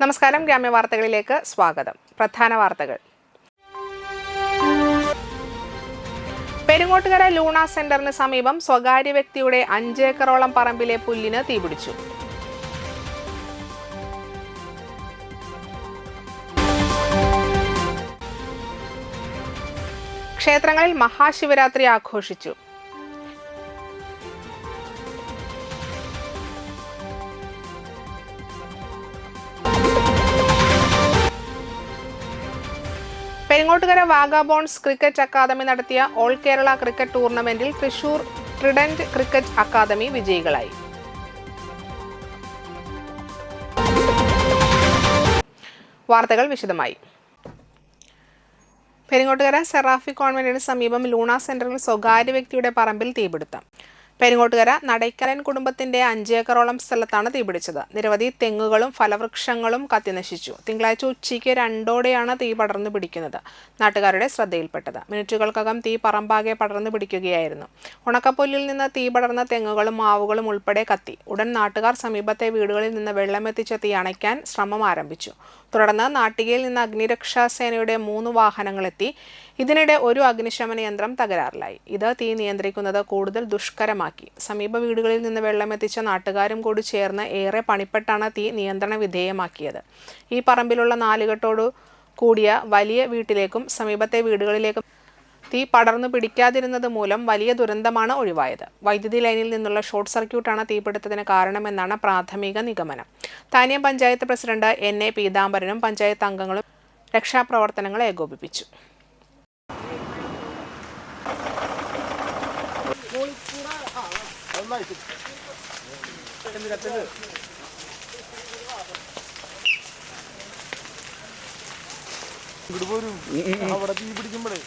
നമസ്കാരം, ഗ്രാമ്യ വാർത്തകളിലേക്ക് സ്വാഗതം. പ്രധാന വാർത്തകൾ. പെരിങ്ങോട്ടുകര ലൂണ സെന്ററിന് സമീപം സ്വകാര്യ വ്യക്തിയുടെ 5 ഏക്കറോളം പറമ്പിലെ പുല്ലിന് തീപിടിച്ചു. ക്ഷേത്രങ്ങളിൽ മഹാശിവരാത്രി ആഘോഷിച്ചു. പെരിങ്ങോട്ടുകര വാഗാബോൺസ് ക്രിക്കറ്റ് അക്കാദമി നടത്തിയ ഓൾ കേരള ക്രിക്കറ്റ് ടൂർണമെന്റിൽ തൃശൂർ ട്രിഡന്റ് ക്രിക്കറ്റ് അക്കാദമി വിജയികളായി. വാർത്തകൾ വിശദമായി. പെരിങ്ങോട്ടുകര സെറാഫി കോൺവെന്റിന് സമീപം ലൂണ സെന്ററിൽ സ്വകാര്യ വ്യക്തിയുടെ പറമ്പിൽ തീപിടുത്തം. പെരിങ്ങോട്ടുകര നടയ്ക്കലൻ കുടുംബത്തിന്റെ 5 ഏക്കറോളം സ്ഥലത്താണ് തീപിടിച്ചത്. നിരവധി തെങ്ങുകളും ഫലവൃക്ഷങ്ങളും കത്തിനശിച്ചു. തിങ്കളാഴ്ച ഉച്ചയ്ക്ക് 2ഓടെയാണ് തീ പടർന്നു പിടിക്കുന്നത്. നാട്ടുകാരുടെ ശ്രദ്ധയിൽപ്പെട്ടത്. മിനിറ്റുകൾക്കകം തീ പറമ്പാകെ പടർന്നു പിടിക്കുകയായിരുന്നു. ഉണക്കപ്പുല്ലിൽ നിന്ന് തീ പടർന്ന തെങ്ങുകളും മാവുകളും ഉൾപ്പെടെ കത്തി. ഉടൻ നാട്ടുകാർ സമീപത്തെ വീടുകളിൽ നിന്ന് വെള്ളമെത്തിച്ച് തീ അണയ്ക്കാൻ ശ്രമം ആരംഭിച്ചു. തുടർന്ന് നാട്ടികയിൽ നിന്ന് അഗ്നിരക്ഷാസേനയുടെ 3 വാഹനങ്ങളെത്തി. ഇതിനിടെ ഒരു അഗ്നിശമന യന്ത്രം തകരാറിലായി. ഇത് തീ നിയന്ത്രിക്കുന്നത് കൂടുതൽ ദുഷ്കരമാക്കി. സമീപ വീടുകളിൽ നിന്ന് വെള്ളമെത്തിച്ച നാട്ടുകാരും കൂടി ചേർന്ന് ഏറെ പണിപ്പെട്ടാണ് തീ നിയന്ത്രണ വിധേയമാക്കിയത്. ഈ പറമ്പിലുള്ള 4 കെട്ടോടു കൂടിയ വലിയ വീട്ടിലേക്കും സമീപത്തെ വീടുകളിലേക്കും തീ പടർന്നു പിടിക്കാതിരുന്നത് മൂലം വലിയ ദുരന്തമാണ് ഒഴിവായത്. വൈദ്യുതി ലൈനിൽ നിന്നുള്ള ഷോർട്ട് സർക്യൂട്ടാണ് തീപിടുത്തത്തിന് കാരണമെന്നാണ് പ്രാഥമിക നിഗമനം. താന്യം പഞ്ചായത്ത് പ്രസിഡന്റ് NA പീതാംബരനും പഞ്ചായത്ത് അംഗങ്ങളും രക്ഷാപ്രവർത്തനങ്ങൾ ഏകോപിപ്പിച്ചു. അവിടെ തീ പിടിക്കുമ്പോഴേ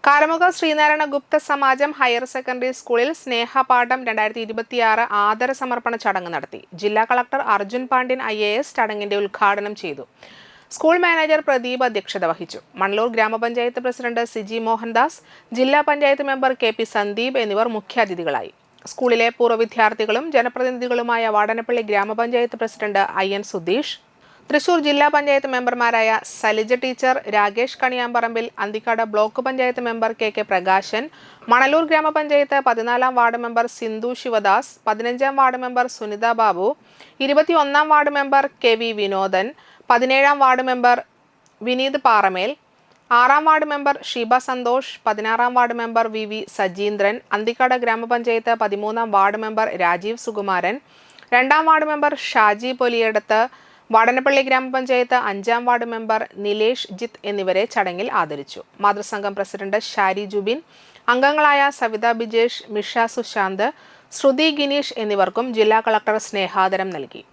കാരമുക ശ്രീനാരായണ ഗുപ്ത സമാജം ഹയർ സെക്കൻഡറി സ്കൂളിൽ സ്നേഹപാഠം 2026 ആദര സമർപ്പണ ചടങ്ങ് നടത്തി. ജില്ലാ കളക്ടർ അർജുൻ പാണ്ഡ്യൻ IAS ചടങ്ങിന്റെ ഉദ്ഘാടനം ചെയ്തു. സ്കൂൾ മാനേജർ പ്രദീപ് അധ്യക്ഷത വഹിച്ചു. മണലൂർ ഗ്രാമപഞ്ചായത്ത് പ്രസിഡന്റ് സിജി മോഹൻദാസ്, ജില്ലാ പഞ്ചായത്ത് മെമ്പർ KP സന്ദീപ് എന്നിവർ മുഖ്യാതിഥികളായി. സ്കൂളിലെ പൂർവ്വ വിദ്യാർത്ഥികളും ജനപ്രതിനിധികളുമായ വാടനപ്പള്ളി ഗ്രാമപഞ്ചായത്ത് പ്രസിഡന്റ് IN സുധീഷ്, തൃശൂർ ജില്ലാ പഞ്ചായത്ത് മെമ്പർമാരായ Salija teacher, Rakesh Kaniyamparambil, Anthikad block panchayat member KK Prakashan, Manalur grama panchayat 14-ാം വാർഡ് മെമ്പർ സിന്ധു ശിവദാസ്, 15-ാം വാർഡ് മെമ്പർ സുനിത ബാബു, 21-ാം വാർഡ് മെമ്പർ KV വിനോദൻ, 17-ാം വാർഡ് മെമ്പർ വിനീത് പാറമേൽ, 6-ാം വാർഡ് മെമ്പർ ഷീബ സന്തോഷ്, 16-ാം ward member VV Sajeendran, Anthikad grama panchayat 13-ാം വാർഡ് മെമ്പർ രാജീവ് സുകുമാരൻ, 2-ാം വാർഡ് മെമ്പർ ഷാജി പൊലിയടത്ത്, വാടനപ്പള്ളി ഗ്രാമപഞ്ചായത്ത് 5-ാം വാർഡ് മെമ്പർ നിലേഷ് ജിത്ത് എന്നിവരെ ചടങ്ങിൽ ആദരിച്ചു. മാതൃസംഘം പ്രസിഡന്റ് ഷാരി ജുബിൻ, അംഗങ്ങളായ സവിത ബിജേഷ്, മിഷ സുശാന്ത്, ശ്രുതി ഗിനീഷ് എന്നിവർക്കും ജില്ലാ കളക്ടർ സ്നേഹാദരം നൽകി.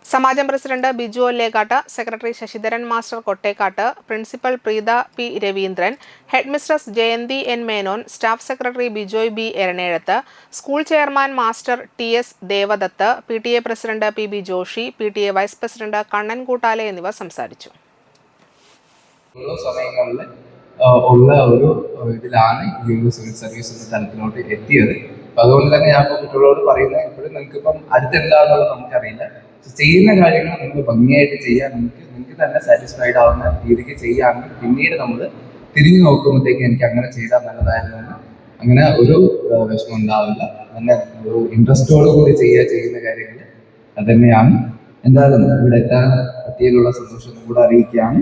സമാജം president Biju Ollekkatt, secretary Sasidharan master Kottekkatt, principal Preetha P Raveendran, head mistress Jayanthi N Menon, staff secretary Bijoy B Eranezhath, school chairman master TS Devadath, PTA president PB Joshi, PTA vice president Kannan Koottale എന്നിവർ സംസാരിച്ചു. ഉള്ള ഒരു ഇതിലാണ് ഈ ഒരു സിവിൽ സർവീസ് എന്ന തലത്തിലോട്ട് എത്തിയത്. അതുകൊണ്ട് തന്നെ ഞാൻ കുട്ടികളോട് പറയുന്നത്, ഇപ്പോഴും നിങ്ങൾക്കിപ്പം അടുത്തെന്താണെന്നുള്ളത് നമുക്കറിയില്ല. ചെയ്യുന്ന കാര്യങ്ങൾ നിങ്ങൾ ഭംഗിയായിട്ട് ചെയ്യാൻ നിങ്ങൾക്ക് തന്നെ സാറ്റിസ്ഫൈഡ് ആവുന്ന രീതിക്ക് ചെയ്യുകയാണെങ്കിൽ പിന്നീട് നമ്മൾ തിരിഞ്ഞു നോക്കുമ്പോഴത്തേക്ക് എനിക്ക് അങ്ങനെ ചെയ്താൽ നല്ലതായിരുന്നു എന്ന് അങ്ങനെ ഒരു വിഷമം ഉണ്ടാവില്ല. നല്ല ഒരു ഇൻട്രസ്റ്റോട് കൂടി ചെയ്യുന്ന കാര്യങ്ങൾ അത് തന്നെയാണ്. എന്തായാലും ഇവിടെ എത്താൻ പറ്റിയതിലുള്ള സന്തോഷം കൂടെ അറിയിക്കുകയാണ്.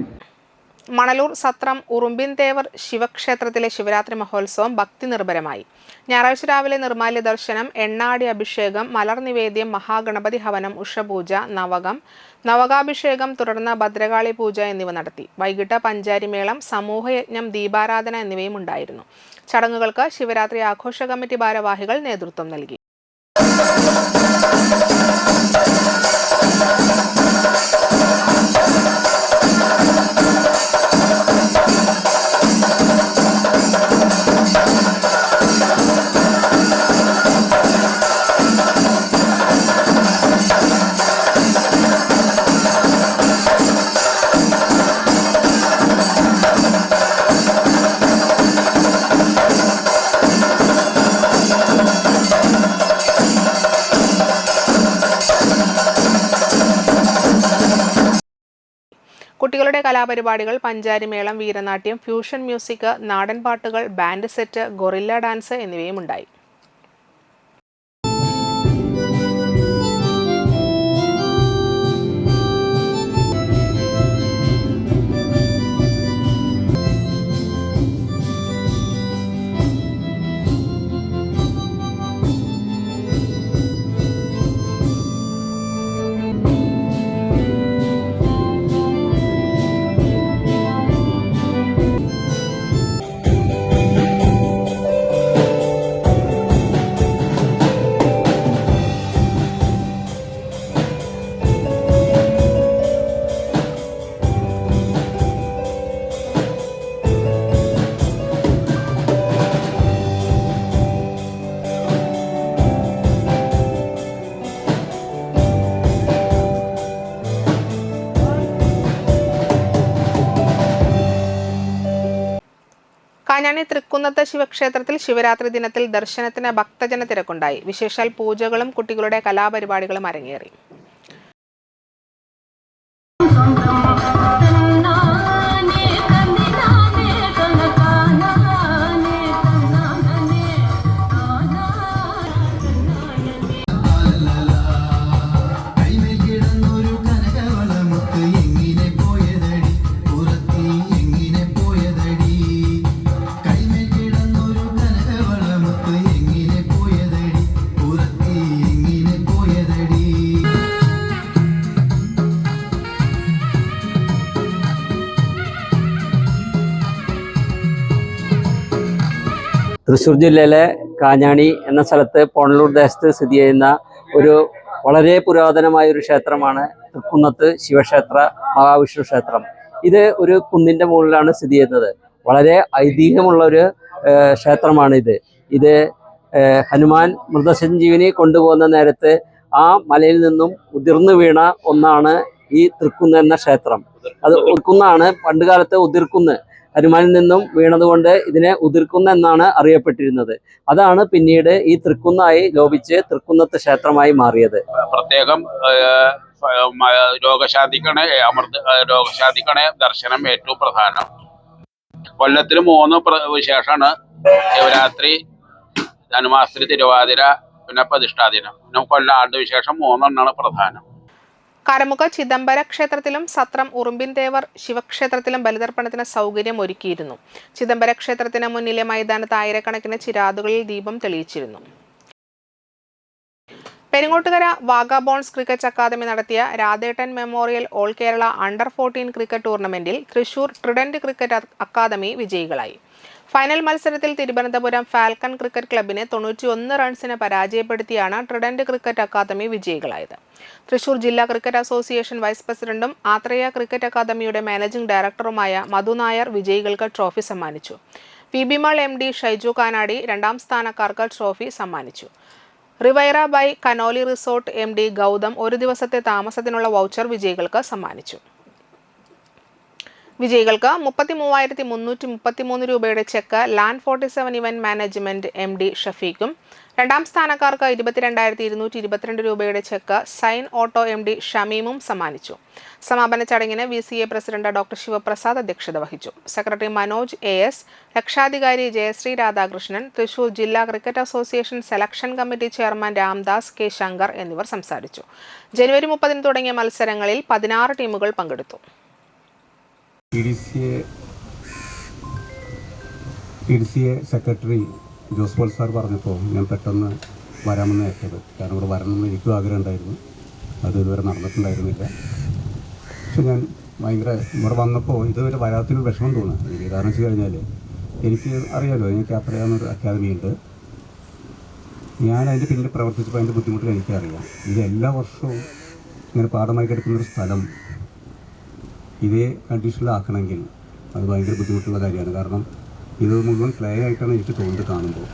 മണലൂർ സത്രം ഉറുമ്പിൻതേവർ ശിവക്ഷേത്രത്തിലെ ശിവരാത്രി മഹോത്സവം ഭക്തി നിർഭരമായി. ഞായറാഴ്ച രാവിലെ നിർമാല്യ ദർശനം, എണ്ണാടി അഭിഷേകം, മലർ നിവേദ്യം, മഹാഗണപതി ഹവനം, ഉഷപൂജ, നവകാഭിഷേകം, തുടർന്ന് ഭദ്രകാളി പൂജ എന്നിവ നടത്തി. വൈകിട്ട് പഞ്ചാരിമേളം, സമൂഹയജ്ഞം, ദീപാരാധന എന്നിവയും ഉണ്ടായിരുന്നു. ചടങ്ങുകൾക്ക് ശിവരാത്രി ആഘോഷ കമ്മിറ്റി ഭാരവാഹികൾ നേതൃത്വം നൽകി. കുട്ടികളുടെ കലാപരിപാടികൾ പഞ്ചാരിമേളം, വീരനാട്യം, ഫ്യൂഷൻ മ്യൂസിക്, നാടൻ പാട്ടുകൾ, ബാൻഡ് സെറ്റ്, ഗൊറില്ല ഡാൻസ് എന്നിവയും ഉണ്ടായി. കാഞ്ഞാണി തൃക്കുന്നത്ത് ശിവക്ഷേത്രത്തിൽ ശിവരാത്രി ദിനത്തിൽ ദർശനത്തിന് ഭക്തജന തിരക്കുണ്ടായി. വിശേഷാൽ പൂജകളും കുട്ടികളുടെ കലാപരിപാടികളും അരങ്ങേറി. തൃശ്ശൂർ ജില്ലയിലെ കാഞ്ഞാണി എന്ന സ്ഥലത്ത് പോണലൂർ ദേശത്ത് സ്ഥിതി ചെയ്യുന്ന ഒരു വളരെ പുരാതനമായ ഒരു ക്ഷേത്രമാണ് തൃക്കുന്നത്ത് ശിവക്ഷേത്ര മഹാവിഷ്ണു ക്ഷേത്രം. ഇത് ഒരു കുന്നിൻ്റെ മുകളിലാണ് സ്ഥിതി ചെയ്യുന്നത്. വളരെ ഐതിഹ്യമുള്ള ഒരു ക്ഷേത്രമാണിത്. ഇത് ഹനുമാൻ മൃതസഞ്ജീവിനി കൊണ്ടുപോകുന്ന നേരത്ത് ആ മലയിൽ നിന്നും ഉതിർന്നു വീണ ഒന്നാണ് ഈ തൃക്കുന്ന് എന്ന ക്ഷേത്രം. അത് ഉദിർക്കുന്നാണ്, പണ്ടുകാലത്ത് ഉദിർക്കുന്ന് ഹനുമാനിൽ നിന്നും വീണതുകൊണ്ട് ഇതിനെ ഉതിർക്കുന്ന എന്നാണ് അറിയപ്പെട്ടിരുന്നത്. അതാണ് പിന്നീട് ഈ തൃക്കുന്നായി ലോപിച്ച് തൃക്കുന്നത്ത് ക്ഷേത്രമായി മാറിയത്. പ്രത്യേകം രോഗശാന്തിക്കണേ ദർശനം ഏറ്റവും പ്രധാനം. കൊല്ലത്തിൽ 3 വിശേഷമാണ്: ശിവരാത്രി, ധനുമാസത്തിലെ തിരുവാതിര, പിന്നെ പ്രതിഷ്ഠാദിനം. പിന്നെ കൊല്ലം ആണ്ട് വിശേഷം 3 പ്രധാനം. കരമുഖ ചിദംബര ക്ഷേത്രത്തിലും സത്രം ഉറുമ്പിൻതേവർ ശിവക്ഷേത്രത്തിലും ബലിതർപ്പണത്തിന് സൗകര്യം ഒരുക്കിയിരുന്നു. ചിദംബര ക്ഷേത്രത്തിന് മുന്നിലെ മൈതാനത്ത് ആയിരക്കണക്കിന് ചിരാതുകളിൽ ദീപം തെളിയിച്ചിരുന്നു. പെരിങ്ങോട്ടുകര വാഗാബോൺസ് ക്രിക്കറ്റ് അക്കാദമി നടത്തിയ Radhettan memorial all Kerala under 14 cricket ടൂർണമെന്റിൽ തൃശൂർ ട്രിഡന്റ് ക്രിക്കറ്റ് അക്കാദമി വിജയികളായി. ഫൈനൽ മത്സരത്തിൽ തിരുവനന്തപുരം ഫാൽക്കൺ ക്രിക്കറ്റ് ക്ലബിനെ 91 റൺസിന് പരാജയപ്പെടുത്തിയാണ് ട്രിഡന്റ് ക്രിക്കറ്റ് അക്കാദമി വിജയികളായത്. തൃശൂർ ജില്ലാ ക്രിക്കറ്റ് അസോസിയേഷൻ വൈസ് പ്രസിഡന്റും ആത്രേയ ക്രിക്കറ്റ് അക്കാദമിയുടെ മാനേജിംഗ് ഡയറക്ടറുമായ മധു നായർ വിജയികൾക്ക് ട്രോഫി സമ്മാനിച്ചു. PB mall MD Shaiju Kanadi 2ാം സ്ഥാനക്കാർക്ക് ട്രോഫി സമ്മാനിച്ചു. Riviera by Canoli resort MD Gautham 1 ദിവസത്തെ താമസത്തിനുള്ള വൗച്ചർ വിജയികൾക്ക് സമ്മാനിച്ചു. വിജയികൾക്ക് 33,333 രൂപയുടെ cheque land 47 event management MD ഷഫീഖും, 2ാം സ്ഥാനക്കാർക്ക് 22,222 രൂപയുടെ ചെക്ക് സൈൻ ഓട്ടോ MD ഷമീമും സമ്മാനിച്ചു. സമാപന ചടങ്ങിന് VCA പ്രസിഡന്റ് ഡോക്ടർ ശിവപ്രസാദ് അധ്യക്ഷത വഹിച്ചു. സെക്രട്ടറി മനോജ് AS, രക്ഷാധികാരി ജയശ്രീ രാധാകൃഷ്ണൻ, തൃശൂർ ജില്ലാ cricket association selection committee chairman Ramdas K. Shankar എന്നിവർ സംസാരിച്ചു. ജനുവരി 30 തുടങ്ങിയ മത്സരങ്ങളിൽ 16 ടീമുകൾ പങ്കെടുത്തു. PDCA secretary Jose Paul sir പറഞ്ഞപ്പോൾ ഞാൻ പെട്ടെന്ന് വരാമെന്ന് ഏറ്റത്. കാരണം ഇവിടെ വരണമെന്ന് എനിക്കും ആഗ്രഹം ഉണ്ടായിരുന്നു, അത് ഇതുവരെ നടന്നിട്ടുണ്ടായിരുന്നില്ല. പക്ഷെ ഞാൻ ഇവിടെ വന്നപ്പോൾ ഇതുവരെ വരാത്തൊരു വിഷമം തോന്നുന്നു എനിക്ക്. കാരണം വെച്ച് കഴിഞ്ഞാൽ എനിക്ക് അറിയാമല്ലോ, എനിക്ക് അത്രയാവുന്നൊരു അക്കാദമി ഉണ്ട്. ഞാൻ അതിൻ്റെ പിന്നിൽ പ്രവർത്തിച്ചപ്പോൾ അതിൻ്റെ ബുദ്ധിമുട്ടുകൾ എനിക്കറിയാം. ഇത് എല്ലാ വർഷവും ഇങ്ങനെ പാഠമായി കിടക്കുന്നൊരു സ്ഥലം ഇതേ കണ്ടീഷനിലാക്കണമെങ്കിൽ അത് ഭയങ്കര ബുദ്ധിമുട്ടുള്ള കാര്യമാണ്. കാരണം ഇത് മുഴുവൻ ക്ലേ ആയിട്ടാണ് എനിക്ക് തോന്നുന്നത് കാണുമ്പോൾ.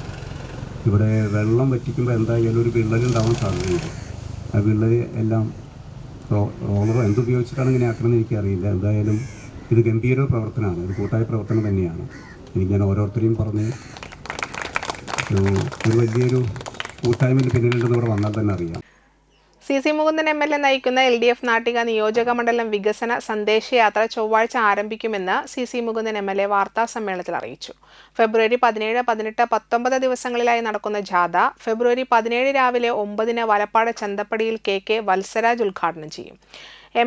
ഇവിടെ വെള്ളം വറ്റിക്കുമ്പോൾ എന്തായാലും ഒരു വിള്ളലുണ്ടാവാൻ സാധ്യതയുണ്ട്. ആ വിള്ളൽ എല്ലാം റോളറോ എന്തുപയോഗിച്ചിട്ടാണ് ഇങ്ങനെ ആക്കണമെന്ന് എനിക്കറിയില്ല. എന്തായാലും ഇത് ഗംഭീര പ്രവർത്തനമാണ്, ഒരു കൂട്ടായ പ്രവർത്തനം തന്നെയാണ്. എനിക്ക് ഞാൻ ഓരോരുത്തരെയും പറഞ്ഞ് ഒരു വലിയൊരു കൂട്ടായ്മയിൽ പിന്നിലുണ്ടെന്ന് ഇവിടെ വന്നാൽ തന്നെ അറിയാം. CC മുകുന്ദൻ MLA നയിക്കുന്ന LDF നാട്ടിക നിയോജക മണ്ഡലം വികസന സന്ദേശയാത്ര ചൊവ്വാഴ്ച ആരംഭിക്കുമെന്ന് CC മുകുന്ദൻ MLA വാർത്താ സമ്മേളനത്തിൽ അറിയിച്ചു. ഫെബ്രുവരി 17, 18, 19 ദിവസങ്ങളിലായി നടക്കുന്ന ജാഥ ഫെബ്രുവരി 17 രാവിലെ 9 വലപ്പാട് ചന്തപ്പടിയിൽ KK വത്സരാജ് ഉദ്ഘാടനം ചെയ്യും.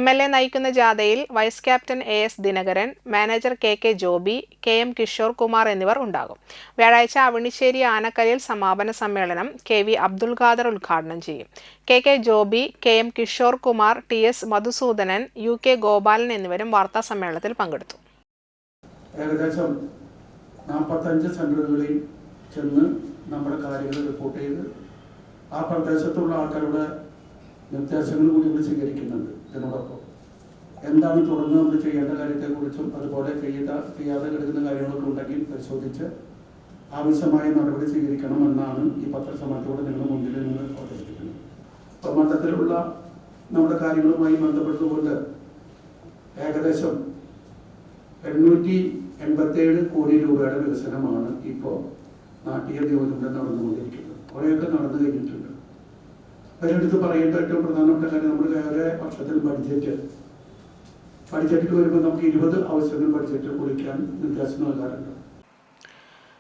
MLA നയിക്കുന്ന ജാഥയിൽ vice captain AS Dinakaran, manager KK Joby, KM Kishore Kumar എന്നിവർ ഉണ്ടാകും. വ്യാഴാഴ്ച അവണിശ്ശേരി ആനക്കരയിൽ സമാപന സമ്മേളനം KV അബ്ദുൽ ഖാദർ ഉദ്ഘാടനം ചെയ്യും. KK Joby, KM Kishore Kumar, TS Madhusoodanan, UK Gopalan എന്നിവരും വാർത്താ സമ്മേളനത്തിൽ പങ്കെടുത്തു. ഏകദേശം 45 സെന്ററുകളിൽ ചെന്ന് നമ്മുടെ കാര്യങ്ങൾ റിപ്പോർട്ട് ചെയ്ത് ആ പ്രദേശത്തുള്ള ആൾക്കാരുടെ നിർദ്ദേശങ്ങൾ കൂടി നമ്മൾ സ്വീകരിക്കുന്നുണ്ട്. ഇതിനോടൊപ്പം എന്താണ് തുടർന്ന് നമ്മൾ ചെയ്യേണ്ട കാര്യത്തെക്കുറിച്ചും അതുപോലെ ചെയ്യാതെ കിടക്കുന്ന കാര്യങ്ങളൊക്കെ ഉണ്ടെങ്കിൽ പരിശോധിച്ച് ആവശ്യമായ നടപടി സ്വീകരിക്കണമെന്നാണ് ഈ പത്രസമ്മേളനത്തോടെ നിങ്ങളുടെ മുന്നിൽ നിന്ന് അവതരിപ്പിക്കുന്നത്. അപ്പോൾ മൊത്തത്തിലുള്ള നമ്മുടെ കാര്യങ്ങളുമായി ബന്ധപ്പെട്ടുകൊണ്ട് ഏകദേശം 887 കോടി രൂപയുടെ വികസനമാണ് ഇപ്പോൾ നാട്ടിക നിയോജകമണ്ഡലം നടന്നുകൊണ്ടിരിക്കുന്നത്. കുറേയൊക്കെ നടന്നു കഴിഞ്ഞിട്ടുണ്ട്. അതിനടുത്ത് പറയേണ്ട ഏറ്റവും പ്രധാനപ്പെട്ട കാര്യം, നമ്മൾ വേറെ വർഷത്തിൽ ബഡ്ജറ്റിൽ വരുമ്പോൾ നമുക്ക് 20 ആവശ്യങ്ങൾ ബഡ്ജറ്റ് കുറിക്കാൻ നിർദ്ദേശം നൽകാറുണ്ട്.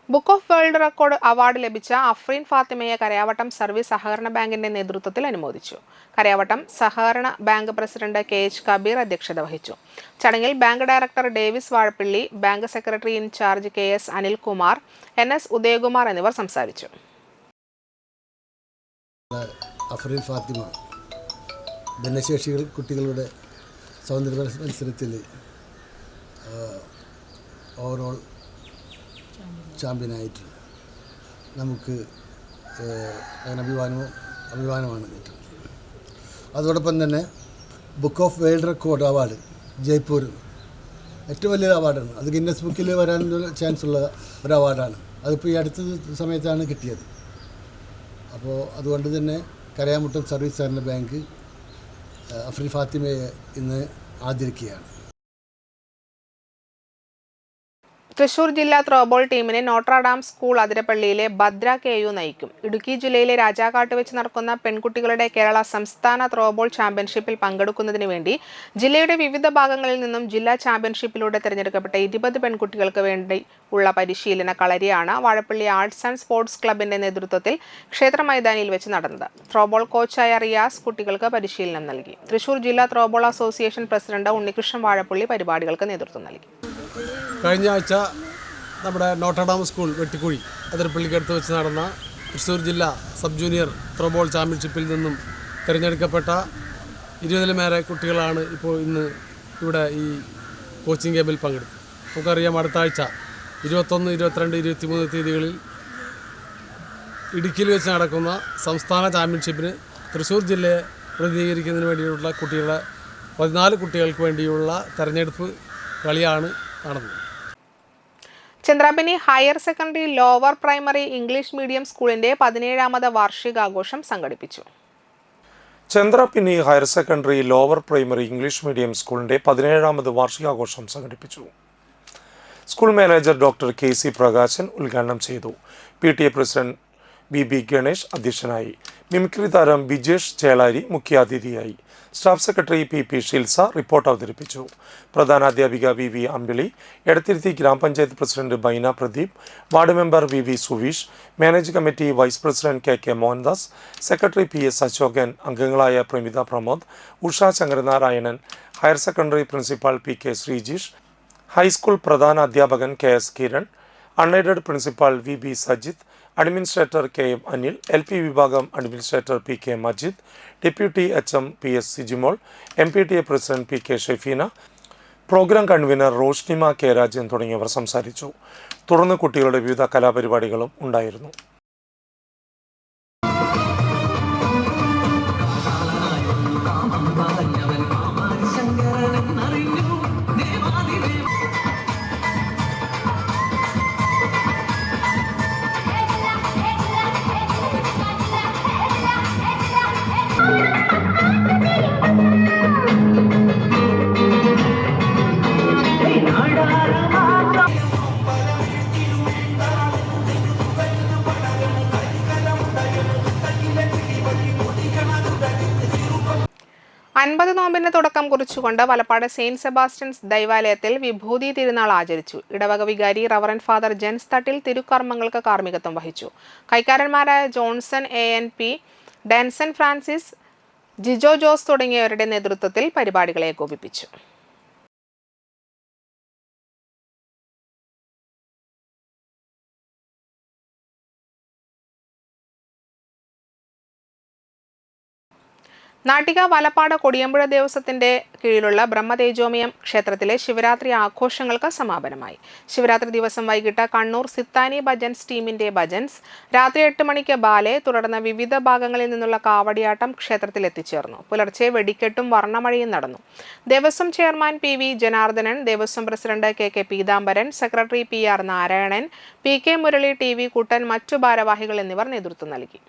Book of world record award ലഭിച്ച അഫ്രീൻ ഫാത്തിമയെ കരയാവട്ടം സർവീസ് സഹകരണ ബാങ്കിന്റെ നേതൃത്വത്തിൽ അനുമോദിച്ചു. കരയാവട്ടം സഹകരണ ബാങ്ക് പ്രസിഡന്റ് KH കബീർ അധ്യക്ഷത വഹിച്ചു. ചടങ്ങിൽ bank director Davis Vazhappilly, bank secretary in charge KS Anilkumar, NS Udayakumar എന്നിവർ സംസാരിച്ചു. അഫ്രീൻ ഫാത്തിമ ഭിന്നശേഷികൾ കുട്ടികളുടെ സൗന്ദര്യ മത്സരത്തിൽ ഓവറോൾ ചാമ്പ്യനായിട്ട് നമുക്ക് അഭിമാനമാണ് കിട്ടുന്നത്. അതോടൊപ്പം തന്നെ book of world record award Jaipur ഏറ്റവും വലിയൊരു അവാർഡാണ്. അത് ഗിന്നസ് ബുക്കിൽ വരാനുള്ള ചാൻസ് ഉള്ള ഒരു അവാർഡാണ്. അതിപ്പോൾ ഈ അടുത്ത സമയത്താണ് കിട്ടിയത്. അപ്പോൾ അതുകൊണ്ട് തന്നെ കരയാമുട്ടം സർവീസ് സഹകരണ ബാങ്ക് അഫ്രീൻ ഫാത്തിമയെ ഇന്ന് ആദരിക്കുകയാണ്. തൃശൂർ ജില്ലാ ത്രോബോൾ ടീമിനെ നോട്രാഡാം സ്കൂൾ അതിരപ്പള്ളിയിലെ ഭദ്ര KU നയിക്കും. ഇടുക്കി ജില്ലയിലെ രാജാക്കാട്ട് വെച്ച് നടക്കുന്ന പെൺകുട്ടികളുടെ കേരള സംസ്ഥാന ത്രോബോൾ ചാമ്പ്യൻഷിപ്പിൽ പങ്കെടുക്കുന്നതിന് വേണ്ടി ജില്ലയുടെ വിവിധ ഭാഗങ്ങളിൽ നിന്നും ജില്ലാ ചാമ്പ്യൻഷിപ്പിലൂടെ തിരഞ്ഞെടുക്കപ്പെട്ട 20 പെൺകുട്ടികൾക്ക് വേണ്ടി ഉള്ള പരിശീലന കളരിയാണ് വാഴപ്പള്ളി ആർട്സ് ആൻഡ് സ്പോർട്സ് ക്ലബിന്റെ നേതൃത്വത്തിൽ ക്ഷേത്ര മൈതാനിയിൽ വെച്ച് നടന്നത്. ത്രോബോൾ കോച്ചായ റിയാസ് കുട്ടികൾക്ക് പരിശീലനം നൽകി. തൃശൂർ ജില്ലാ throwball association president Unnikrishnan Vazhappally പരിപാടികൾക്ക് നേതൃത്വം നൽകി. കഴിഞ്ഞ ആഴ്ച നമ്മുടെ നോട്ടർഡാം സ്കൂൾ വെട്ടിക്കുഴി അതിരപ്പള്ളിക്കടുത്ത് വെച്ച് നടന്ന തൃശ്ശൂർ ജില്ലാ സബ് ജൂനിയർ ത്രോബോൾ ചാമ്പ്യൻഷിപ്പിൽ നിന്നും തിരഞ്ഞെടുക്കപ്പെട്ട 20 മേലെ കുട്ടികളാണ് ഇപ്പോൾ ഇന്ന് ഇവിടെ ഈ കോച്ചിങ് ക്യാമ്പിൽ പങ്കെടുത്തത്. നമുക്കറിയാം, അടുത്ത ആഴ്ച 21, 22, 23 തീയതികളിൽ ഇടുക്കിയിൽ വെച്ച് നടക്കുന്ന സംസ്ഥാന ചാമ്പ്യൻഷിപ്പിന് തൃശ്ശൂർ ജില്ലയെ പ്രതിനിധീകരിക്കുന്നതിന് വേണ്ടിയുള്ള കുട്ടികളുടെ 14 കുട്ടികൾക്ക് വേണ്ടിയുള്ള തെരഞ്ഞെടുപ്പ് കളിയാണ് നടന്നത്. Chandrapini higher secondary lower primary English medium സ്കൂളിന്റെ 17ാമത് വാർഷികാഘോഷം സംഘടിപ്പിച്ചു. Chandrapini higher secondary lower primary English medium സ്കൂളിന്റെ 17ാമത് വാർഷികാഘോഷം സംഘടിപ്പിച്ചു. School manager doctor KC Prakashan ഉദ്ഘാടനം ചെയ്തു. PTA പ്രസിഡന്റ് BB ഗണേഷ് അധ്യക്ഷനായി. മിമിക്രി താരം ബിജേഷ് ചേളാരി മുഖ്യാതിഥിയായി. Staff secretary PP Shilsa report അവതരിപ്പിച്ചു. പ്രധാനാധ്യാപിക VV Ambili, Edathiruthy grama panchayat president Baina Pradeep, ward member VV Suveesh, managing committee vice president KK Mohandas, secretary PS Asokan, അംഗങ്ങളായ Pramitha Pramod, Usha Sankaranarayanan, higher secondary principal PK Sreejeesh, high school പ്രധാന അധ്യാപകൻ KS Kiran, unaided principal VB Sajith, administrator KM Anil, LP വിഭാഗം administrator PK Majeed, deputy HM PS Sijimol, MPTA president PK Shefeena, programme convener Roshnima K Rajan തുടങ്ങിയവർ സംസാരിച്ചു. തുടർന്ന് കുട്ടികളുടെ വിവിധ കലാപരിപാടികളും ഉണ്ടായിരുന്നു. അൻപത് നോമ്പിന് തുടക്കം കുറിച്ചുകൊണ്ട് വലപ്പാട് സെയിന്റ് സെബാസ്റ്റ്യൻസ് ദൈവാലയത്തിൽ വിഭൂതി തിരുനാൾ ആചരിച്ചു. ഇടവക വികാരി റവറന്റ് ഫാദർ ജെൻസ് തട്ടിൽ തിരുക്കർമ്മങ്ങൾക്ക് കാർമ്മികത്വം വഹിച്ചു. കൈക്കാരന്മാരായ Johnson ANP, Danson Francis, Jijo Jose തുടങ്ങിയവരുടെ നേതൃത്വത്തിൽ പരിപാടികളെ ഏകോപിപ്പിച്ചു. നാട്ടിക വലപ്പാട് കൊടിയമ്പുഴ ദേവസ്വത്തിന്റെ കീഴിലുള്ള ബ്രഹ്മതേജോമയം ക്ഷേത്രത്തിലെ ശിവരാത്രി ആഘോഷങ്ങൾക്ക് സമാപനമായി. ശിവരാത്രി ദിവസം വൈകിട്ട് കണ്ണൂർ സിത്താനി ഭജൻസ് ടീമിന്റെ ഭജൻസ്, രാത്രി 8 മണിക്ക് ബാലെ, തുടർന്ന് വിവിധ ഭാഗങ്ങളിൽ നിന്നുള്ള കാവടിയാട്ടം ക്ഷേത്രത്തിൽ എത്തിച്ചേർന്നു. പുലർച്ചെ വെടിക്കെട്ടും വർണ്ണമഴയും നടന്നു. Devaswom chairman PV Janardhanan, Devaswom president KK Peethambaran, secretary PR Narayanan, PK Murali, TV കുട്ടൻ, മറ്റു ഭാരവാഹികൾ എന്നിവർ നേതൃത്വം നൽകി.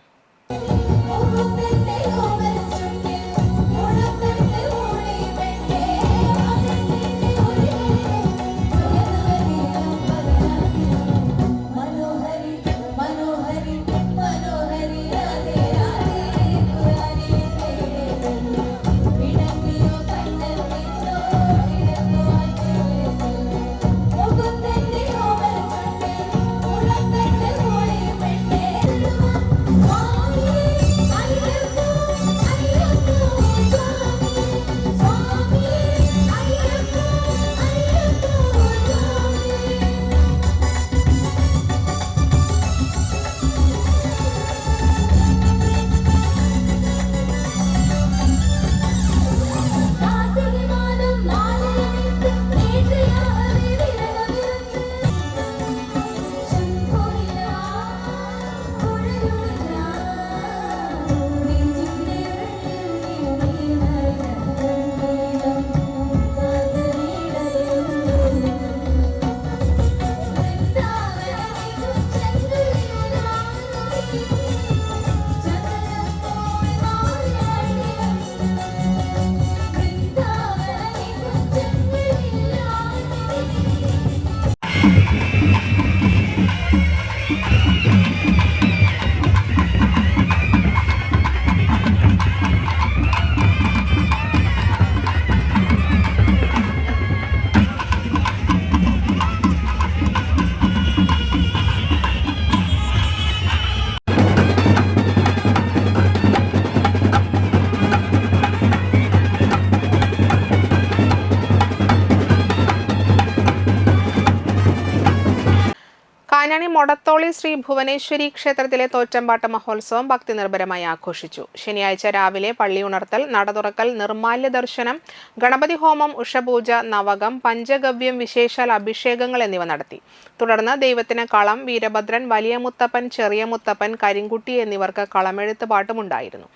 കാഞ്ഞാണി മൊടത്തോളി ശ്രീ ഭുവനേശ്വരി ക്ഷേത്രത്തിലെ തോറ്റമ്പാട്ട് മഹോത്സവം ഭക്തി നിർഭരമായി ആഘോഷിച്ചു. ശനിയാഴ്ച രാവിലെ പള്ളി ഉണർത്തൽ, നട തുറക്കൽ, നിർമാല്യ ദർശനം, ഗണപതി ഹോമം, ഉഷപൂജ, നവകം, പഞ്ചഗവ്യം, വിശേഷാൽ അഭിഷേകങ്ങൾ എന്നിവ നടത്തി. തുടർന്ന് ദൈവത്തിന് കളം, വീരഭദ്രൻ, വലിയ മുത്തപ്പൻ, ചെറിയ മുത്തപ്പൻ, കരിങ്കുട്ടി എന്നിവർക്ക് കളമെഴുത്ത് പാട്ടുമുണ്ടായിരുന്നു.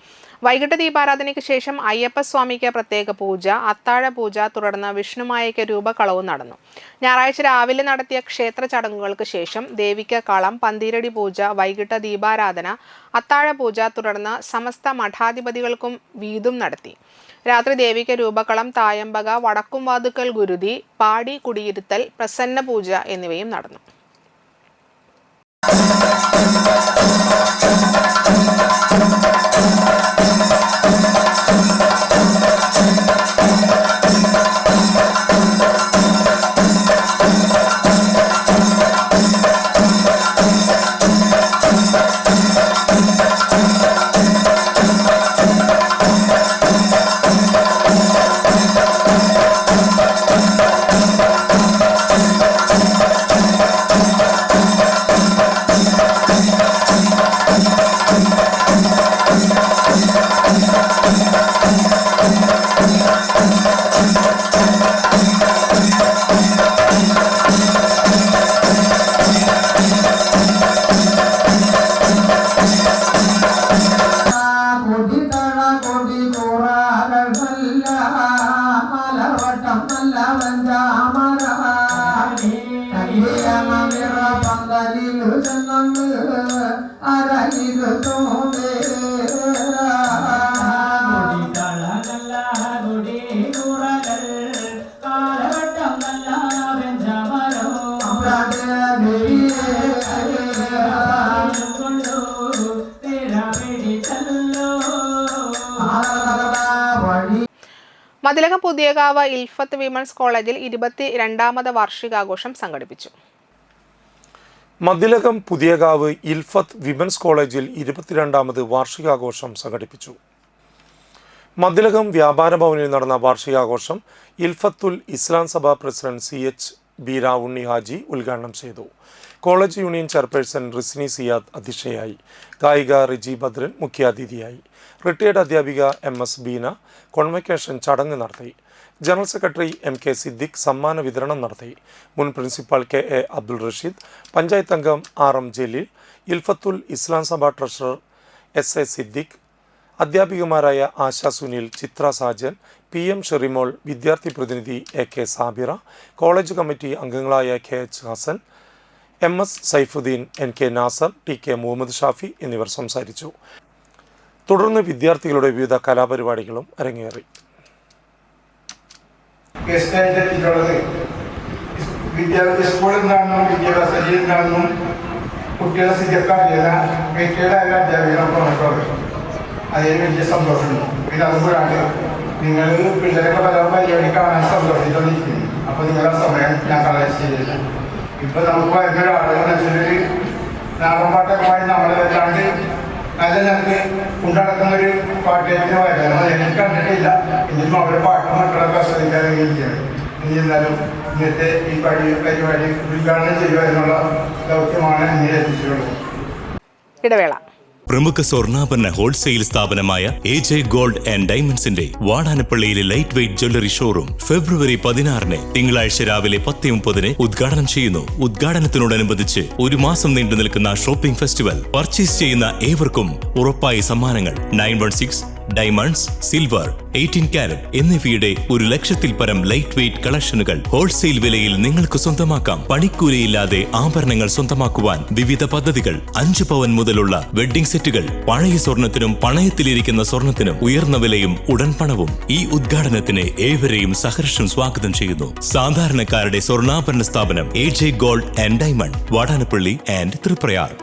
വൈകിട്ട് ദീപാരാധനയ്ക്ക് ശേഷം അയ്യപ്പസ്വാമിക്ക് പ്രത്യേക പൂജ, അത്താഴ പൂജ, തുടർന്ന് വിഷ്ണുമായയ്ക്ക് രൂപകളവും നടന്നു. ഞായറാഴ്ച രാവിലെ നടത്തിയ ക്ഷേത്ര ചടങ്ങുകൾക്ക് ശേഷം ദേവിക്ക് കളം, പന്തീരടി പൂജ, വൈകിട്ട് ദീപാരാധന, അത്താഴ പൂജ, തുടർന്ന് സമസ്ത മഠാധിപതികൾക്കും വീതും നടത്തി. രാത്രി ദേവിക്ക് രൂപകളം, തായമ്പക, വടക്കുംവാതുക്കൽ ഗുരുതി, പാടി കുടിയിരുത്തൽ, പ്രസന്ന പൂജ എന്നിവയും നടന്നു. മതിലകം പുതിയകാവ് ഇൽഫത്ത് വിമൻസ് കോളേജിൽ 22ാമത് വാർഷികാഘോഷം സംഘടിപ്പിച്ചു. മതിലകം പുതിയകാവ് ഇൽഫത്ത് വിമൻസ് കോളേജിൽ 22ാമത് വാർഷികാഘോഷം സംഘടിപ്പിച്ചു. മതിലകം വ്യാപാര ഭവനിൽ നടന്ന വാർഷികാഘോഷം ഇൽഫത്തുൽ ഇസ്ലാം സഭ പ്രസിഡന്റ് CH ബീര ഉണ്ണി ഹാജി ഉദ്ഘാടനം ചെയ്തു. College union chairperson Risni Siyad അധ്യക്ഷയായി. ഗായിക റിജി ഭദ്രൻ മുഖ്യാതിഥിയായി. റിട്ടയർഡ് അധ്യാപിക MS ബീന കോൺവക്കേഷൻ ചടങ്ങ് നടത്തി. ജനറൽ സെക്രട്ടറി MK സിദ്ദിഖ് സമ്മാന വിതരണം നടത്തി. മുൻ പ്രിൻസിപ്പൽ KA അബ്ദുൾ റഷീദ്, പഞ്ചായത്ത് അംഗം RM Jaleel, Ilfathul Islam Sabha treasurer SA Siddique, അധ്യാപികമാരായ ആശ സുനിൽ, ചിത്ര സാജൻ, PM ഷെറിമോൾ, വിദ്യാർത്ഥി പ്രതിനിധി AK സാബിറ, കോളേജ് കമ്മിറ്റി അംഗങ്ങളായ KH Hasan, MS Saifuddin, NK Nasar, TK Muhammad Shafi എന്നിവർ സംസാരിച്ചു. തുടർന്ന് വിദ്യാർത്ഥികളുടെ വിവിധ കലാപരിപാടികളും അരങ്ങേറി. സ്കൂളിൽ നിന്നും വിദ്യാഭ്യാസ രീതിയിൽ നിന്നും കുട്ടികളെ സ്വീകരിക്കാറില്ല റിട്ടയർഡായ അധ്യാപികളൊക്കെ വന്നിട്ടുള്ളത്. അതിന് വലിയ സന്തോഷമുണ്ട്. പിന്നെ അതുകൂടാണ്ട് നിങ്ങൾ പിള്ളേരൊക്കെ പല പരിപാടി കാണാൻ സന്തോഷിച്ചുകൊണ്ടിരിക്കുന്നു. അപ്പോൾ നിങ്ങളുടെ സമയം ഞാൻ കളയാൻ ചെയ്തില്ല. ഇപ്പം നമുക്ക് വരുന്ന ഒരാളെന്ന് വെച്ചിട്ട് നാടൻ പാട്ടൊക്കെ നമ്മളെ വല്ലാണ്ട് നല്ല ഞങ്ങൾക്ക് കൊണ്ടടക്കുന്ന ഒരു പാട്ടേറ്റിന് വരാൻ എനിക്ക് കണ്ടിട്ടില്ല. ഇനിയും അവരുടെ പാട്ടും മക്കളൊക്കെ ആസ്വദിക്കാനെങ്കിലും എന്നിരുന്നാലും ഇന്നത്തെ ഈ പരിപാടി ഉദ്ഘാടനം ചെയ്യുക എന്നുള്ള ദൗത്യമാണ് എന്നിൽ എത്തിച്ചിട്ടുള്ളത്. ഇടവേള. പ്രമുഖ സ്വർണ്ണാഭരണ ഹോൾസെയിൽ സ്ഥാപനമായ AJ ഗോൾഡ് ആൻഡ് ഡയമണ്ട്സിന്റെ വാടാനപ്പള്ളിയിലെ ലൈറ്റ് വെയ്റ്റ് ജ്വല്ലറി ഷോറൂം ഫെബ്രുവരി 16 തിങ്കളാഴ്ച രാവിലെ 10:30 ഉദ്ഘാടനം ചെയ്യുന്നു. ഉദ്ഘാടനത്തിനോടനുബന്ധിച്ച് ഒരു മാസം നീണ്ടു നിൽക്കുന്ന ഷോപ്പിംഗ് ഫെസ്റ്റിവൽ. പർച്ചേസ് ചെയ്യുന്ന ഏവർക്കും ഉറപ്പായ സമ്മാനങ്ങൾ. 916 ഡയമണ്ട്സ്, സിൽവർ, 18 കാരറ്റ് എന്നിവയുടെ 100,000-ൽ പരം ലൈറ്റ് വെയ്റ്റ് കളക്ഷനുകൾ ഹോൾസെയിൽ വിലയിൽ നിങ്ങൾക്ക് സ്വന്തമാക്കാം. പണിക്കൂലിയില്ലാതെ ആഭരണങ്ങൾ സ്വന്തമാക്കുവാൻ വിവിധ പദ്ധതികൾ. 5 പവൻ മുതലുള്ള വെഡ്ഡിംഗ് സെറ്റുകൾ. പഴയ സ്വർണത്തിനും പണയത്തിലിരിക്കുന്ന സ്വർണത്തിനും ഉയർന്ന വിലയും ഉടൻ പണവും. ഈ ഉദ്ഘാടനത്തിന് ഏവരെയും സഹർഷം സ്വാഗതം ചെയ്യുന്നു. സാധാരണക്കാരുടെ സ്വർണ്ണാഭരണ സ്ഥാപനം AJ gold and diamond, Vadanappally and Triprayar.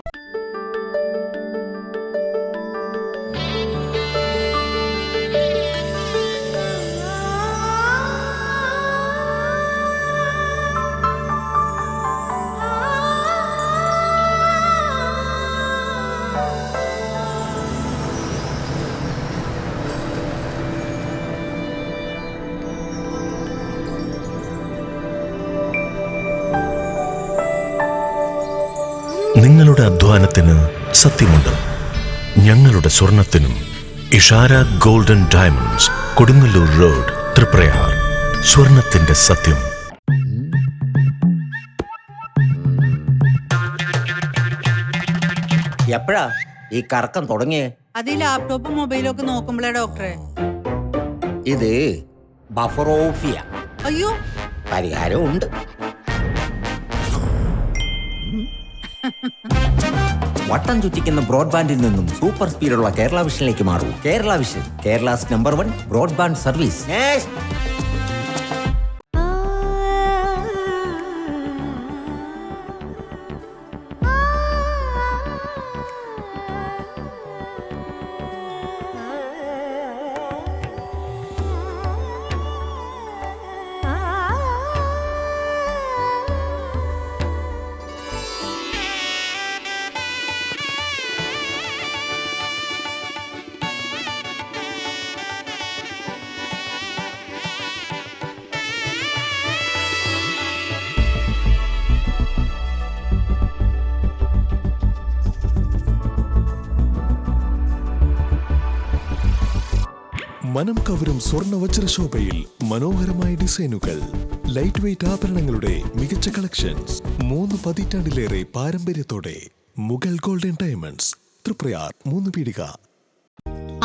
നിങ്ങളുടെ അധ്വാനത്തിന് സത്യമുണ്ട്. ഞങ്ങളുടെ സ്വർണത്തിനും. Ishara golden diamonds, Kodungallur road, Triprayar. സ്വർണത്തിന്റെ സത്യം. എപ്പോഴാ ഈ കറക്കം തുടങ്ങിയേ? അത് ഈ ലാപ്ടോപ്പും മൊബൈലും ഒക്കെ നോക്കുമ്പോഴേ ഡോക്ടറെ. ഇത് ബഫറോഫിയ. അയ്യോ, പരിഹാരം ഉണ്ട്. വട്ടം ചുറ്റിക്കുന്ന ബ്രോഡ്ബാൻഡിൽ നിന്നും സൂപ്പർ സ്പീഡുള്ള കേരള വിഷനിലേക്ക് മാറൂ. Kerala vision, Kerala's number 1 broadband service. മനം കവരും സ്വർണ്ണ വജ്രശോഭയിൽ മനോഹരമായ ഡിസൈനുകൾ. ലൈറ്റ് വെയ്റ്റ് ആഭരണങ്ങളുടെ മികച്ച കളക്ഷൻസ്. 3 പതിറ്റാണ്ടിലേറെ പാരമ്പര്യത്തോടെ മുഗൾ ഗോൾഡൻ ഡയമണ്ട്സ്, തൃപ്രയാർ 3 പീടിക.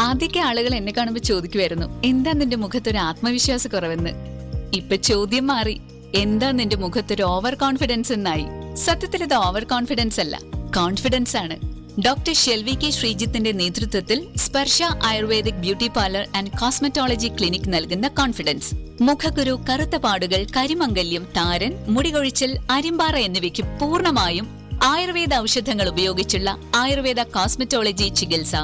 ആദ്യമൊക്കെ ആളുകൾ എന്നെ കാണുമ്പോൾ ചോദിക്കുമായിരുന്നു, എന്താ നിന്റെ മുഖത്തൊരു ആത്മവിശ്വാസ കുറവെന്ന്. ഇപ്പൊ ചോദ്യം മാറി, എന്താ നിന്റെ മുഖത്തൊരു ഓവർ കോൺഫിഡൻസ് എന്നായി. സത്യത്തിൽ ഇത് ഓവർ കോൺഫിഡൻസ് അല്ല, കോൺഫിഡൻസ് ആണ്. ഡോക്ടർ ഷെൽവി കെ ശ്രീജിത്തിന്റെ നേതൃത്വത്തിൽ Sparsha ayurvedic beauty parlour and cosmetology clinic നൽകുന്ന കോൺഫിഡൻസ്. മുഖക്കുരു, കറുത്ത പാടുകൾ, കരിമംഗല്യം, താരൻ, മുടികൊഴിച്ചൽ, അരിമ്പാറ എന്നിവയ്ക്ക് പൂർണ്ണമായും ആയുർവേദ ഔഷധങ്ങൾ ഉപയോഗിച്ചുള്ള ആയുർവേദ കോസ്മെറ്റോളജി ചികിത്സ.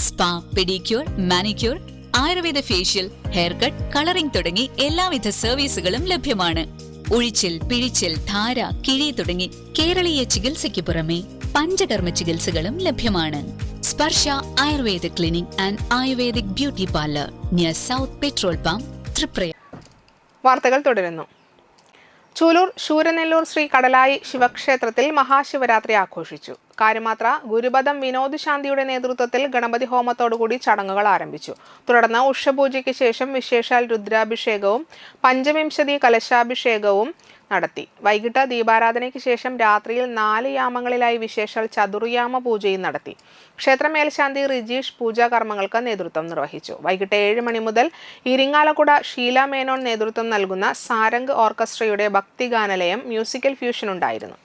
Spa, pedicure, manicure, Ayurveda facial, hair cut, colouring തുടങ്ങി എല്ലാവിധ സർവീസുകളും ലഭ്യമാണ്. ഉഴിച്ചിൽ, പിഴിച്ചിൽ, ധാര, കിഴി തുടങ്ങി കേരളീയ ചികിത്സയ്ക്ക് പുറമെ പഞ്ചകർമ്മ ചികിത്സകളും ലഭ്യമാണ്. Sparsha Ayurveda clinic and ayurvedic beauty parlour near south petrol pump, Triprayar. വാർത്തകൾ തുടരുന്നു. ചൂലൂർ ശൂരനെല്ലൂർ ശ്രീ കടലായി ശിവക്ഷേത്രത്തിൽ മഹാശിവരാത്രി ആഘോഷിച്ചു. കാര്യമാത്ര ഗുരുപദം വിനോദ് ശാന്തിയുടെ നേതൃത്വത്തിൽ ഗണപതി ഹോമത്തോടുകൂടി ചടങ്ങുകൾ ആരംഭിച്ചു. തുടർന്ന് ഉഷപൂജയ്ക്ക് ശേഷം വിശേഷാൽ രുദ്രാഭിഷേകവും പഞ്ചവിംശതി കലശാഭിഷേകവും നടത്തി. വൈകിട്ട് ദീപാരാധനയ്ക്ക് ശേഷം രാത്രിയിൽ 4 യാമങ്ങളിലായി വിശേഷാൽ ചതുർയാമ പൂജയും നടത്തി. ക്ഷേത്ര മേൽശാന്തി റിജീഷ് പൂജാകർമ്മങ്ങൾക്ക് നേതൃത്വം നിർവഹിച്ചു. വൈകിട്ട് 7 മണി മുതൽ ഇരിങ്ങാലക്കുട ഷീല മേനോൻ നേതൃത്വം നൽകുന്ന സാരംഗ് ഓർക്കസ്ട്രയുടെ ഭക്തിഗാനലയം മ്യൂസിക്കൽ ഫ്യൂഷൻ ഉണ്ടായിരുന്നു.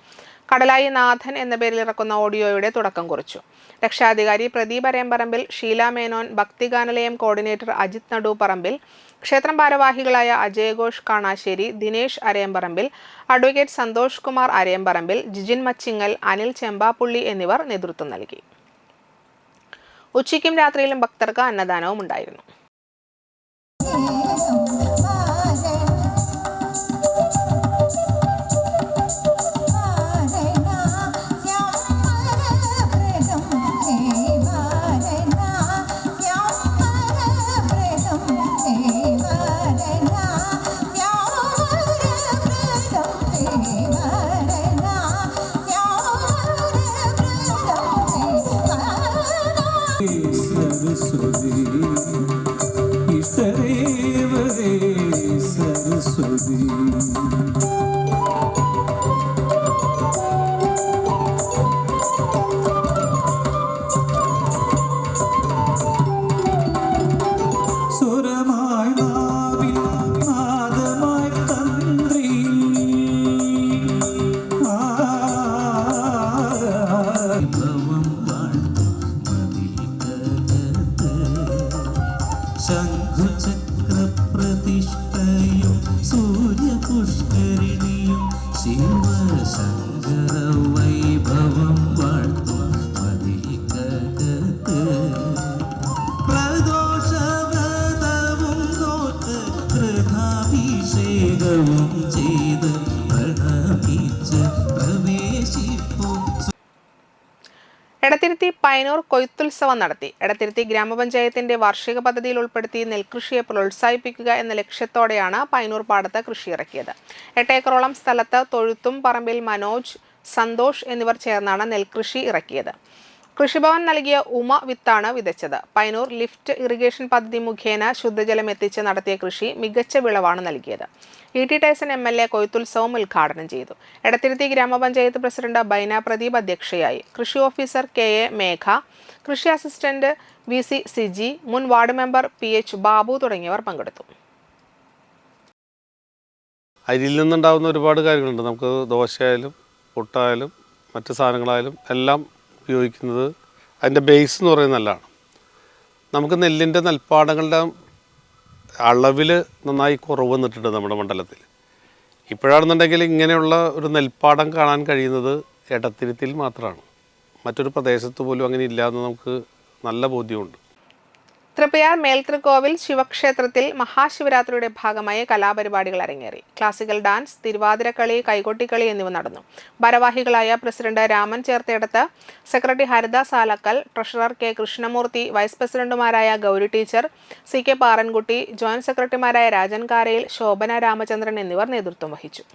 കടലായി നാഥൻ എന്ന പേരിൽ ഇറക്കുന്ന ഓഡിയോയുടെ തുടക്കം കുറിച്ചു. രക്ഷാധികാരി പ്രദീപ് അരയമ്പറമ്പിൽ, ഷീല മേനോൻ, ഭക്തിഗാനലയം കോർഡിനേറ്റർ അജിത് നടുപറമ്പിൽ, ക്ഷേത്രം ഭാരവാഹികളായ അജയഘോഷ് കാണാശ്ശേരി, ദിനേശ് അരയമ്പറമ്പിൽ, അഡ്വക്കേറ്റ് സന്തോഷ് കുമാർ അരയമ്പറമ്പിൽ, ജിജിൻ മച്ചിങ്ങൽ, അനിൽ ചെമ്പാപ്പുള്ളി എന്നിവർ നേതൃത്വം നൽകി. ഉച്ചയ്ക്കും രാത്രിയിലും ഭക്തർക്ക് അന്നദാനവും ഉണ്ടായിരുന്നു. എടത്തിരുത്തി പൈനൂർ കൊയ്ത്തുത്സവം നടത്തി. എടത്തിരുത്തി ഗ്രാമപഞ്ചായത്തിന്റെ വാർഷിക പദ്ധതിയിൽ ഉൾപ്പെടുത്തി നെൽകൃഷിയെ പ്രോത്സാഹിപ്പിക്കുക എന്ന ലക്ഷ്യത്തോടെയാണ് പൈനൂർ പാടത്ത് കൃഷി ഇറക്കിയത്. 8 ഏക്കറോളം സ്ഥലത്ത് തൊഴുത്തും പറമ്പിൽ മനോജ്, സന്തോഷ് എന്നിവർ ചേർന്നാണ് നെൽകൃഷി ഇറക്കിയത്. കൃഷിഭവൻ നൽകിയ ഉമ വിത്താണ് വിതച്ചത്. പൈനൂർ ലിഫ്റ്റ് ഇറിഗേഷൻ പദ്ധതി മുഖേന ശുദ്ധജലം എത്തിച്ച് നടത്തിയ കൃഷി മികച്ച വിളവാണ് നൽകിയത്. ET ടൈസൺ MLA കൊയ്ത്തുത്സവം ഉദ്ഘാടനം ചെയ്തു. എടത്തിരുത്തി ഗ്രാമപഞ്ചായത്ത് പ്രസിഡന്റ് ബൈന പ്രദീപ് അധ്യക്ഷയായി. കൃഷി ഓഫീസർ KA മേഘ, കൃഷി അസിസ്റ്റന്റ് VC സിജി, മുൻ വാർഡ് മെമ്പർ PH ബാബു തുടങ്ങിയവർ പങ്കെടുത്തു. അരിയിൽ നിന്നുണ്ടാകുന്ന ഒരുപാട് കാര്യങ്ങളുണ്ട്. നമുക്ക് ദോശയായാലും പുട്ടായാലും മറ്റ് സാധനങ്ങളായാലും എല്ലാം ഉപയോഗിക്കുന്നത് അതിൻ്റെ ബേസ് എന്ന് പറയുന്നത് നെല്ലാണ്. നമുക്ക് നെല്ലിൻ്റെ നെൽപ്പാടങ്ങളുടെ അളവിൽ നന്നായി കുറവ് വന്നിട്ടുണ്ട് നമ്മുടെ മണ്ഡലത്തിൽ. ഇപ്പോഴാണെന്നുണ്ടെങ്കിൽ ഇങ്ങനെയുള്ള ഒരു നെൽപ്പാടം കാണാൻ കഴിയുന്നത് എടത്തിരുത്തിയിൽ മാത്രമാണ്. മറ്റൊരു പ്രദേശത്ത് പോലും അങ്ങനെ ഇല്ല എന്ന് നമുക്ക് നല്ല ബോധ്യമുണ്ട്. തൃപ്പയാർ മേൽത്തൃക്കോവിൽ ശിവക്ഷേത്രത്തിൽ മഹാശിവരാത്രിയുടെ ഭാഗമായി കലാപരിപാടികൾ അരങ്ങേറി. ക്ലാസിക്കൽ ഡാൻസ്, തിരുവാതിരക്കളി, കൈകൊട്ടിക്കളി എന്നിവ നടന്നു. ഭാരവാഹികളായ president Raman Chertheduth, secretary Haridas Alakkal, treasurer K Krishnamurthy, vice പ്രസിഡന്റുമാരായ Gauri teacher, CK Parankutty, joint സെക്രട്ടറിമാരായ രാജൻ കാരയിൽ, ശോഭന രാമചന്ദ്രൻ എന്നിവർ നേതൃത്വം വഹിച്ചു.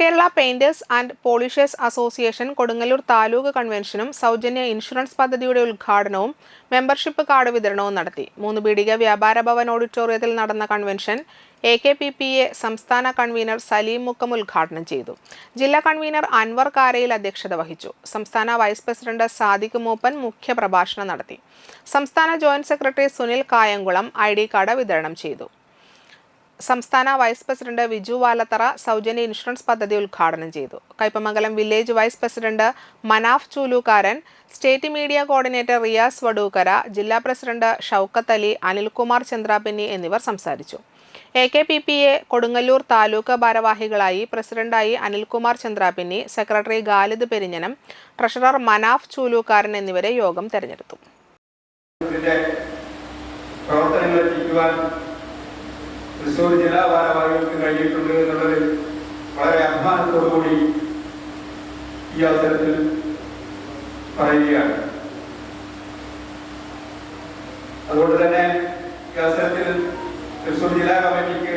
Kerala painters and polishers association Kodungallur taluk കൺവെൻഷനും സൗജന്യ ഇൻഷുറൻസ് പദ്ധതിയുടെ ഉദ്ഘാടനവും മെമ്പർഷിപ്പ് കാർഡ് വിതരണവും നടത്തി. 3 പീടിക വ്യാപാര ഭവൻ ഓഡിറ്റോറിയത്തിൽ നടന്ന കൺവെൻഷൻ AKPPA സംസ്ഥാന കൺവീനർ സലീം മുക്കം ഉദ്ഘാടനം ചെയ്തു. ജില്ലാ കൺവീനർ അൻവർ കാരയിൽ അധ്യക്ഷത വഹിച്ചു. സംസ്ഥാന വൈസ് പ്രസിഡന്റ് സാദിഖ് മൂപ്പൻ മുഖ്യപ്രഭാഷണം നടത്തി. സംസ്ഥാന joint secretary Sunil Kayamkulam ID card വിതരണം ചെയ്തു. സംസ്ഥാന വൈസ് പ്രസിഡന്റ് വിജു വാലത്തറ സൗജന്യ ഇൻഷുറൻസ് പദ്ധതി ഉദ്ഘാടനം ചെയ്തു. Kaipamangalam village vice president Manaf Chulookkaran, state media coordinator Riyas Vadookkara, ജില്ലാ പ്രസിഡന്റ് ഷൗക്കത്ത് അലി, അനിൽകുമാർ ചന്ദ്രാപിന്നി എന്നിവർ സംസാരിച്ചു. AKPPA കൊടുങ്ങല്ലൂർ താലൂക്ക് ഭാരവാഹികളായി പ്രസിഡന്റായി അനിൽകുമാർ ചന്ദ്രാപിന്നി, സെക്രട്ടറി ഖാലിദ് പെരിഞ്ഞനം, ട്രഷറർ മനാഫ് ചൂലൂക്കാരൻ എന്നിവരെ യോഗം തെരഞ്ഞെടുത്തു. തൃശ്ശൂർ ജില്ലാ ഭാരവാഹികൾക്ക് കഴിഞ്ഞിട്ടുണ്ട് എന്നുള്ളത് വളരെ അഭിമാനത്തോടുകൂടി ഈ അവസരത്തിൽ പറയുകയാണ്. അതുകൊണ്ട് തന്നെ ഈ അവസരത്തിൽ തൃശ്ശൂർ ജില്ലാ കമ്മിറ്റിക്ക്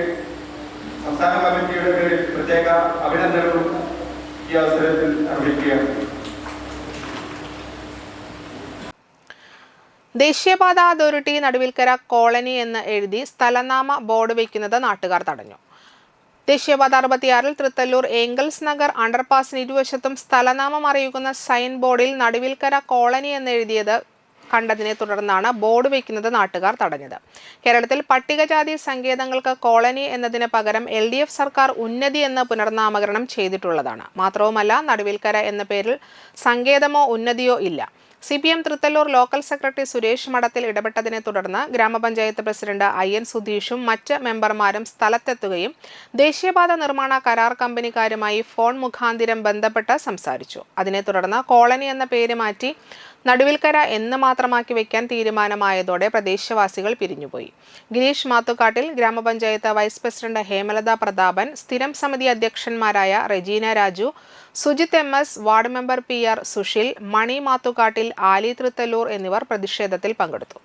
സംസ്ഥാന കമ്മിറ്റിയുടെ പേരിൽ പ്രത്യേക അഭിനന്ദനവും ഈ അവസരത്തിൽ അർപ്പിക്കുകയാണ്. ദേശീയപാത അതോറിറ്റി നടുവിൽക്കര കോളനി എന്ന് എഴുതി സ്ഥലനാമ ബോർഡ് വയ്ക്കുന്നത് നാട്ടുകാർ തടഞ്ഞു. ദേശീയപാത 66 തൃത്തല്ലൂർ ഏംഗൽസ് നഗർ അണ്ടർപാസിന് ഇരുവശത്തും സ്ഥലനാമം അറിയിക്കുന്ന സൈൻ ബോർഡിൽ നടുവിൽക്കര കോളനി എന്ന് എഴുതിയത് കണ്ടതിനെ തുടർന്നാണ് ബോർഡ് വയ്ക്കുന്നത് നാട്ടുകാർ തടഞ്ഞത്. കേരളത്തിൽ പട്ടികജാതി സങ്കേതങ്ങൾക്ക് കോളനി എന്നതിന് പകരം LDF സർക്കാർ ഉന്നതി എന്ന് പുനർനാമകരണം ചെയ്തിട്ടുള്ളതാണ്. മാത്രവുമല്ല, നടുവിൽക്കര എന്ന പേരിൽ സങ്കേതമോ ഉന്നതിയോ ഇല്ല. CPM Thrithallur local secretary Suresh മഠത്തിൽ ഇടപെട്ടതിനെ തുടർന്ന് ഗ്രാമപഞ്ചായത്ത് പ്രസിഡന്റ് IN സുധീഷും മറ്റ് മെമ്പർമാരും സ്ഥലത്തെത്തുകയും ദേശീയപാത നിർമ്മാണ കരാർ കമ്പനിക്കാരുമായി ഫോൺ മുഖാന്തിരം ബന്ധപ്പെട്ട് സംസാരിച്ചു. അതിനെ തുടർന്ന് കോളനി എന്ന പേര് മാറ്റി നടുവിൽക്കര എന്ന് മാത്രമാക്കി വെക്കാൻ തീരുമാനമായതോടെ പ്രദേശവാസികൾ പിരിഞ്ഞുപോയി. ഗിരീഷ് മാത്തുക്കാട്ടിൽ, ഗ്രാമപഞ്ചായത്ത് വൈസ് പ്രസിഡന്റ് ഹേമലത പ്രതാപൻ, സ്ഥിരം സമിതി അധ്യക്ഷന്മാരായ Rejeena Raju, Sujith MS, ward member PR Sushil, Mani Mathukkattil, Ali Thrithallur എന്നിവർ പ്രതിഷേധത്തിൽ പങ്കെടുത്തു.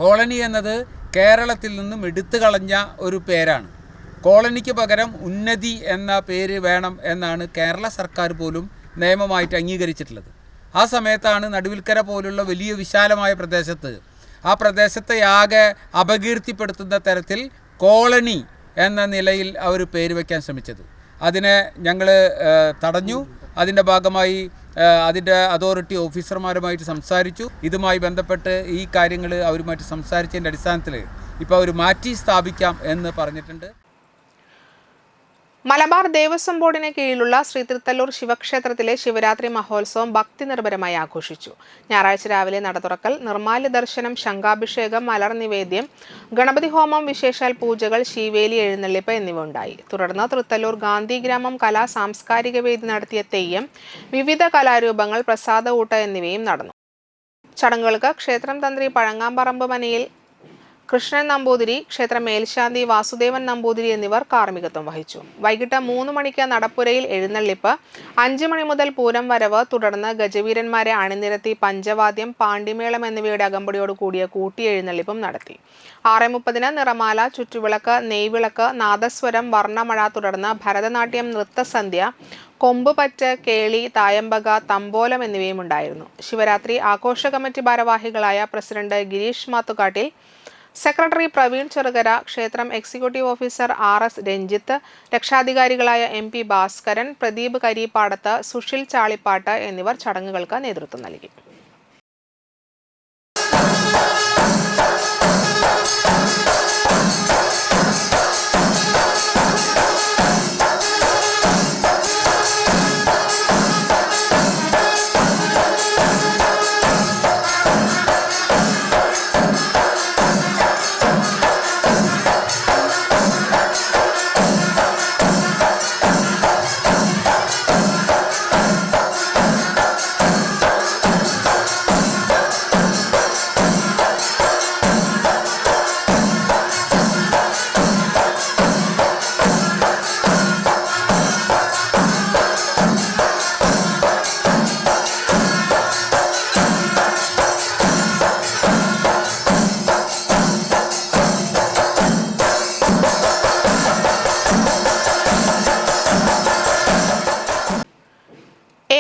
കോളനി എന്നത് കേരളത്തിൽ നിന്നും എടുത്തു കളഞ്ഞ ഒരു പേരാണ്. കോളനിക്ക് പകരം ഉന്നതി എന്ന പേര് വേണം എന്നാണ് കേരള സർക്കാർ പോലും നിയമമായിട്ട് അംഗീകരിച്ചിട്ടുള്ളത്. ആ സമയത്താണ് നടുവിൽക്കര പോലുള്ള വലിയ വിശാലമായ പ്രദേശത്തെ ആകെ അപകീർത്തിപ്പെടുത്തുന്ന തരത്തിൽ കോളനി എന്ന നിലയിൽ അവർ പേര് വയ്ക്കാൻ ശ്രമിച്ചത്. അതിനെ ഞങ്ങൾ തടഞ്ഞു. അതിൻ്റെ ഭാഗമായി അതിൻ്റെ അതോറിറ്റി ഓഫീസർമാരുമായിട്ട് സംസാരിച്ചു. ഇതുമായി ബന്ധപ്പെട്ട് ഈ കാര്യങ്ങൾ അവരുമായിട്ട് സംസാരിച്ചതിൻ്റെ അടിസ്ഥാനത്തിൽ ഇപ്പോൾ അവർ മാറ്റി സ്ഥാപിക്കാം എന്ന് പറഞ്ഞിട്ടുണ്ട്. മലബാർ ദേവസ്വം ബോർഡിന് കീഴിലുള്ള ശ്രീ തൃത്തല്ലൂർ ശിവക്ഷേത്രത്തിലെ ശിവരാത്രി മഹോത്സവം ഭക്തി നിർഭരമായി ആഘോഷിച്ചു. ഞായറാഴ്ച രാവിലെ നട തുറക്കൽ, നിർമ്മാല്യ ദർശനം, ശംഖാഭിഷേകം, മലർ നിവേദ്യം, ഗണപതി ഹോമം, വിശേഷാൽ പൂജകൾ, ശീവേലി എഴുന്നള്ളിപ്പ് എന്നിവ ഉണ്ടായി. തുടർന്ന് തൃത്തല്ലൂർ ഗാന്ധിഗ്രാമം കലാ സാംസ്കാരിക വേദി നടത്തിയ തെയ്യം, വിവിധ കലാരൂപങ്ങൾ, പ്രസാദഊട്ട് എന്നിവയും നടന്നു. ചടങ്ങുകൾക്ക് ക്ഷേത്രം തന്ത്രി പഴങ്ങാമ്പറമ്പ് മനയിൽ കൃഷ്ണൻ നമ്പൂതിരി, ക്ഷേത്ര മേൽശാന്തി വാസുദേവൻ നമ്പൂതിരി എന്നിവർ കാർമ്മികത്വം വഹിച്ചു. വൈകിട്ട് 3 മണിക്ക് നടപ്പുരയിൽ എഴുന്നള്ളിപ്പ്, 5 മണി മുതൽ പൂരം വരവ്, തുടർന്ന് ഗജവീരന്മാരെ അണിനിരത്തി പഞ്ചവാദ്യം, പാണ്ടിമേളം എന്നിവയുടെ അകമ്പടിയോട് കൂടിയ കൂട്ടിയെഴുന്നള്ളിപ്പും നടത്തി. 6:30 നിറമാല, ചുറ്റുവിളക്ക്, നെയ്വിളക്ക്, നാദസ്വരം, വർണ്ണമഴ, തുടർന്ന് ഭരതനാട്യം, നൃത്തസന്ധ്യ, കൊമ്പുപറ്റ്, കേളി, തായമ്പക, തമ്പോലം എന്നിവയും ഉണ്ടായിരുന്നു. ശിവരാത്രി ആഘോഷ കമ്മിറ്റി ഭാരവാഹികളായ പ്രസിഡന്റ് ഗിരീഷ് മാത്തുക്കാട്ടിൽ, സെക്രട്ടറി പ്രവീൺ ചെറുകര, ക്ഷേത്രം എക്സിക്യൂട്ടീവ് ഓഫീസർ RS രഞ്ജിത്ത്, രക്ഷാധികാരികളായ MP ഭാസ്കരൻ, പ്രദീപ് കരിപ്പാടത്ത്, സുഷിൽ ചാളിപ്പാട്ട് എന്നിവർ ചടങ്ങുകൾക്ക് നേതൃത്വം നൽകി.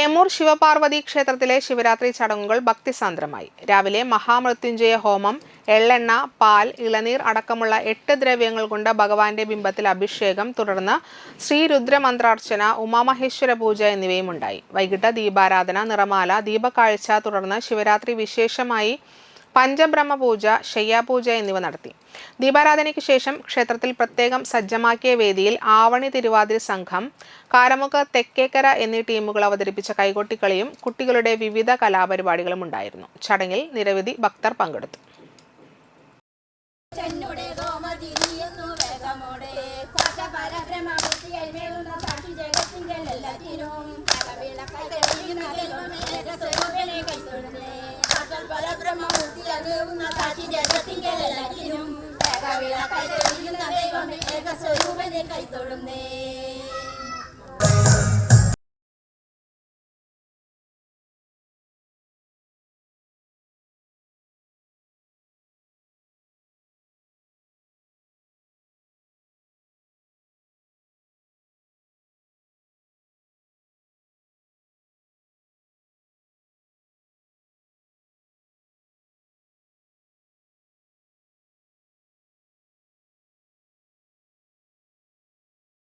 നേമൂർ ശിവപാർവതി ക്ഷേത്രത്തിലെ ശിവരാത്രി ചടങ്ങുകൾ ഭക്തിസാന്ദ്രമായി. രാവിലെ മഹാമൃത്യുഞ്ജയ ഹോമം, എള്ളെണ്ണ, പാൽ, ഇളനീർ അടക്കമുള്ള 8 ദ്രവ്യങ്ങൾ കൊണ്ട് ഭഗവാന്റെ ബിംബത്തിൽ അഭിഷേകം, തുടർന്ന് ശ്രീരുദ്രമന്ത്രാർച്ചന, ഉമാമഹേശ്വര പൂജ എന്നിവയും ഉണ്ടായി. വൈകിട്ട് ദീപാരാധന, നിറമാല, ദീപക്കാഴ്ച, തുടർന്ന് ശിവരാത്രി വിശേഷമായി പഞ്ചബ്രഹ്മ പൂജ, ശയ്യാപൂജ എന്നിവ നടത്തി. ദീപാരാധനയ്ക്ക് ശേഷം ക്ഷേത്രത്തിൽ പ്രത്യേകം സജ്ജമാക്കിയ വേദിയിൽ ആവണി തിരുവാതിര സംഘം, കാരമുക്ക്, തെക്കേക്കര എന്നീ ടീമുകൾ അവതരിപ്പിച്ച കൈകൊട്ടിക്കളിയും കുട്ടികളുടെ വിവിധ കലാപരിപാടികളും ഉണ്ടായിരുന്നു. ചടങ്ങിൽ നിരവധി ഭക്തർ പങ്കെടുത്തു.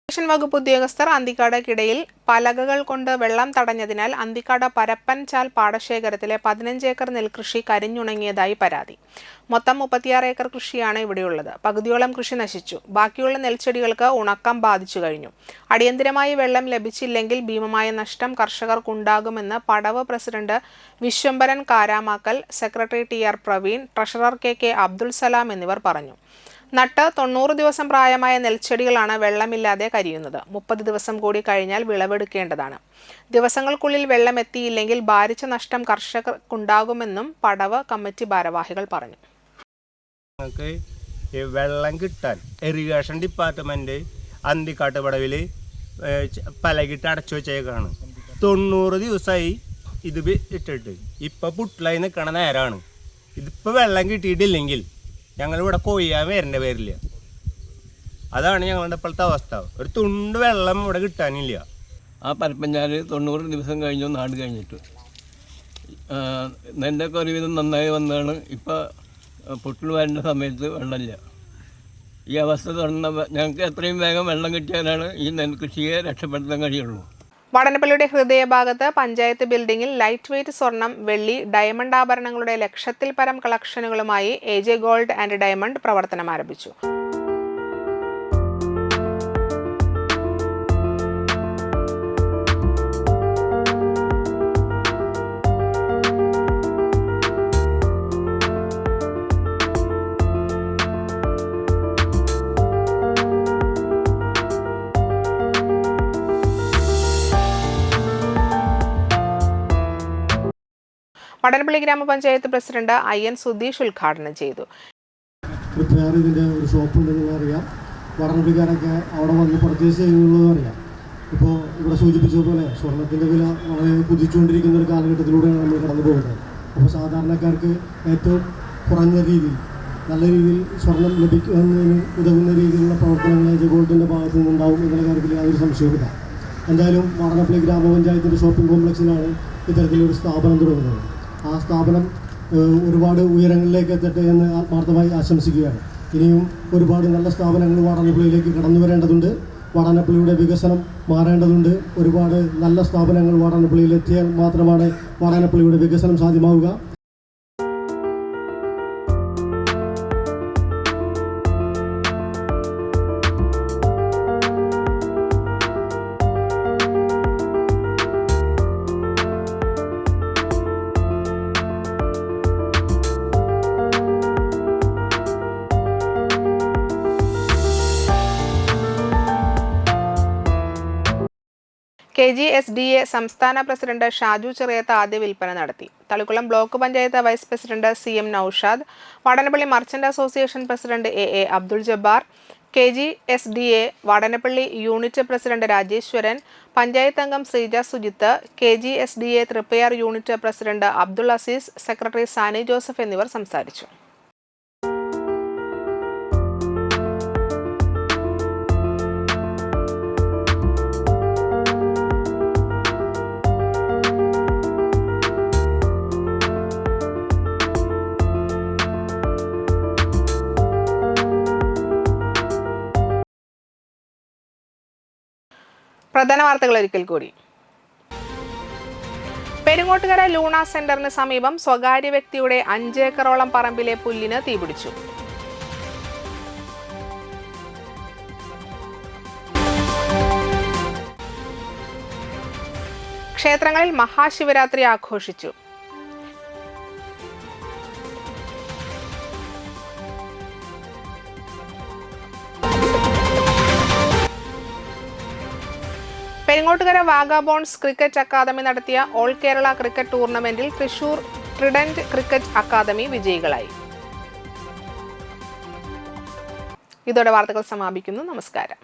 ഇറിഗേഷൻ വകുപ്പ് ഉദ്യോഗസ്ഥർ അന്തിക്കാടക്കിടയിൽ പലകകൾ കൊണ്ട് വെള്ളം തടഞ്ഞതിനാൽ അന്തിക്കാട് പരപ്പൻചാൽ പാടശേഖരത്തിലെ 15 ഏക്കർ നെൽകൃഷി കരിഞ്ഞുണങ്ങിയതായി പരാതി. മൊത്തം 36 ഏക്കർ കൃഷിയാണ് ഇവിടെയുള്ളത്. പകുതിയോളം കൃഷി നശിച്ചു. ബാക്കിയുള്ള നെൽച്ചെടികൾക്ക് ഉണക്കം ബാധിച്ചു കഴിഞ്ഞു. അടിയന്തരമായി വെള്ളം ലഭിച്ചില്ലെങ്കിൽ ഭീമമായ നഷ്ടം കർഷകർക്കുണ്ടാകുമെന്ന് പടവ് president Viswambharan Karamakkal, secretary TR Praveen, treasurer KK Abdul Salam എന്നിവർ പറഞ്ഞു. നട്ട് 90 ദിവസം പ്രായമായ നെൽച്ചെടികളാണ് വെള്ളമില്ലാതെ കരിയുന്നത്. 30 ദിവസം കൂടി കഴിഞ്ഞാൽ വിളവെടുക്കേണ്ടതാണ്. ദിവസങ്ങൾക്കുള്ളിൽ വെള്ളം എത്തിയില്ലെങ്കിൽ ഭാരിച്ച നഷ്ടം കർഷകർക്കുണ്ടാകുമെന്നും പടവ് കമ്മിറ്റി ഭാരവാഹികൾ പറഞ്ഞു. വെള്ളം കിട്ടാൻ ഇറിഗേഷൻ ഡിപ്പാർട്ട്മെന്റ് അന്തിക്കാട്ട് പടവിൽ പലകിട്ട് അടച്ചു വെച്ചേക്കാണ്. 90 ദിവസമായി ഇത് ഇട്ടിട്ട് ഇപ്പം പുട്ടിലായി നിൽക്കണ നേരമാണ്. ഇതിപ്പോൾ വെള്ളം കിട്ടിയിട്ടില്ലെങ്കിൽ ഞങ്ങളിവിടെ കൊയ്യാൻ വരേണ്ട പേരില്ല. അതാണ് ഞങ്ങളുടെ ഇപ്പോഴത്തെ അവസ്ഥ. ഒരു തുണ്ട് വെള്ളം ഇവിടെ കിട്ടാനില്ല. ആ പരപ്പഞ്ചാൽ 90 ദിവസം കഴിഞ്ഞു, നാട് കഴിഞ്ഞിട്ട് നെല്ലൊക്കെ ഒരുവിധം നന്നായി വന്നതാണ്. ഇപ്പോൾ പുട്ടിൽ വരേണ്ട സമയത്ത് വെള്ളമില്ല. ഈ അവസ്ഥ തുടർന്ന ഞങ്ങൾക്ക് എത്രയും വേഗം വെള്ളം കിട്ടിയാലാണ് ഈ നെൽകൃഷിയെ രക്ഷപ്പെടുത്താൻ കഴിയുള്ളൂ. വടനപ്പള്ളിയുടെ ഹൃദയഭാഗത്ത് പഞ്ചായത്ത് ബിൽഡിംഗിൽ ലൈറ്റ് വെയ്റ്റ് സ്വർണം, വെള്ളി, ഡയമണ്ട് ആഭരണങ്ങളുടെ ലക്ഷത്തിൽ പരം കളക്ഷനുകളുമായി AJ ഗോൾഡ് ആൻഡ് ഡയമണ്ട് പ്രവർത്തനം ആരംഭിച്ചു. വടനപ്പള്ളി ഗ്രാമപഞ്ചായത്ത് പ്രസിഡന്റ് IN സുധീഷ് ഉദ്ഘാടനം ചെയ്തു. ഇതിൻ്റെ ഒരു ഷോപ്പുണ്ടെന്നുള്ളത് അറിയാം. വടനപ്പള്ളിക്കാരൊക്കെ അവിടെ വന്ന് പർച്ചേസ് ചെയ്യുന്നുള്ളതും അറിയാം. ഇപ്പോൾ ഇവിടെ സൂചിപ്പിച്ചതുപോലെ സ്വർണത്തിൻ്റെ വില വളരെ കുതിച്ചുകൊണ്ടിരിക്കുന്ന ഒരു കാലഘട്ടത്തിലൂടെയാണ് നമ്മൾ കടന്നു പോകുന്നത്. അപ്പോൾ സാധാരണക്കാർക്ക് ഏറ്റവും കുറഞ്ഞ രീതിയിൽ നല്ല രീതിയിൽ സ്വർണം ലഭിക്കുന്നതിന് ഉതകുന്ന രീതിയിലുള്ള പ്രവർത്തനങ്ങൾ AJ ഗോൾഡിൻ്റെ ഭാഗത്തു നിന്നുണ്ടാവും എന്നുള്ള കാര്യത്തിൽ യാതൊരു സംശയവുമില്ല. എന്തായാലും വടനപ്പള്ളി ഗ്രാമപഞ്ചായത്തിൻ്റെ ഷോപ്പിംഗ് കോംപ്ലക്സിലാണ് ഇത്തരത്തിലൊരു സ്ഥാപനം തുടങ്ങുന്നത്. ആ സ്ഥാപനം ഒരുപാട് ഉയരങ്ങളിലേക്ക് എത്തട്ടെ എന്ന് ആത്മാർത്ഥമായി ആശംസിക്കുകയാണ്. ഇനിയും ഒരുപാട് നല്ല സ്ഥാപനങ്ങൾ വാടാനപ്പള്ളിയിലേക്ക് കടന്നു വരേണ്ടതുണ്ട്. വാടാനപ്പള്ളിയുടെ വികസനം മാറേണ്ടതുണ്ട്. ഒരുപാട് നല്ല സ്ഥാപനങ്ങൾ വാടാനപ്പള്ളിയിൽ എത്തിയാൽ മാത്രമാണ് വാടാനപ്പള്ളിയുടെ വികസനം സാധ്യമാവുക. KGSDA സംസ്ഥാന പ്രസിഡന്റ് ഷാജു ചെറിയത്ത് ആദ്യ വിൽപ്പന നടത്തി. Thalikulam block panchayat vice president CM Noushad, Vadanappally merchant association president AA Abdul Jabbar, KGSDA Vadanappally unit president Rajeswaran, panchayat അംഗം Sreeja Sujith, KGSDA Triprayar unit president Abdul Azeez, secretary Sani Joseph എന്നിവർ സംസാരിച്ചു. പ്രധാന വാർത്തകൾ ഒരിക്കൽ കൂടി. പെരിങ്ങോട്ടുകര ലൂണ സെന്ററിന് സമീപം സ്വകാര്യ വ്യക്തിയുടെ 5 ഏക്കറോളം പറമ്പിലെ പുല്ലിന് തീപിടിച്ചു. ക്ഷേത്രങ്ങളിൽ മഹാശിവരാത്രി ആഘോഷിച്ചു. പെരിങ്ങോട്ടുകര വാഗാബോൺസ് ക്രിക്കറ്റ് അക്കാദമി നടത്തിയ ഓൾ കേരള ക്രിക്കറ്റ് ടൂർണമെന്റിൽ തൃശൂർ ട്രിഡന്റ് ക്രിക്കറ്റ് അക്കാദമി വിജയികളായി. ഇതോടെ വാർത്തകൾ സമാപിക്കുന്നു. നമസ്കാരം.